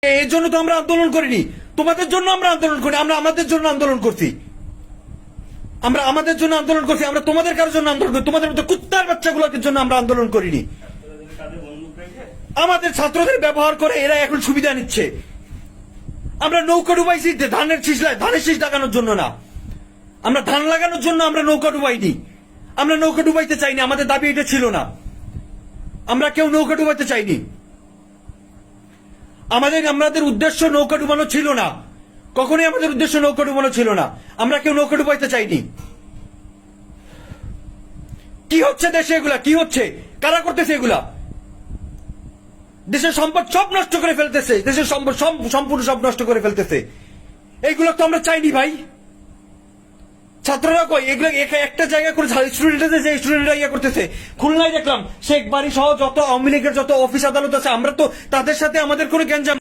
এই জন্য তো আমরা আন্দোলন করিনি, তোমাদের জন্য আমরা আন্দোলন করি। আমরা আমাদের জন্য আন্দোলন করছি, আমরা আমাদের জন্য আন্দোলন করছি। আমরা তোমাদের কারোর জন্য আন্দোলন করি, তোমাদের মতো কুত্তার বাচ্চাগুলোর জন্য আমরা আন্দোলন করিনি। আমাদের ছাত্রদের ব্যবহার করে এরা এখন সুবিধা নিচ্ছে। আমরা নৌকা ডুবাইছি ধানের শীষ লাগানোর জন্য না, আমরা ধান লাগানোর জন্য আমরা নৌকা ডুবাইনি। আমরা নৌকা ডুবাইতে চাইনি, আমাদের দাবি এটা ছিল না। আমরা কেউ নৌকা ডুবাইতে চাইনি, আমাদের উদ্দেশ্য নৌকা ডুবানো ছিল না, কখনোই আমাদের উদ্দেশ্য নৌকা ডুবানো ছিল না। আমরা কেউ নৌকা ডুবাইতে চাইনি। কি হচ্ছে দেশে, এগুলা কি হচ্ছে, কারা করতেছে এগুলা? দেশের সম্পদ সব নষ্ট করে ফেলতেছে, দেশের সম্পদ সম্পূর্ণ সব নষ্ট করে ফেলতেছে। এইগুলো তো আমরা চাইনি ভাই। ছাত্ররা কই এগুলো একটা জায়গা করে স্টুডেন্টরা ইয়ে করতেছে। খুলনায় দেখলাম শেখ বাড়ি সহ যত আওয়ামী লীগের যত অফিস আদালত আছে, আমরা তো তাদের সাথে আমাদের কোনো গ্যাঞ্জাম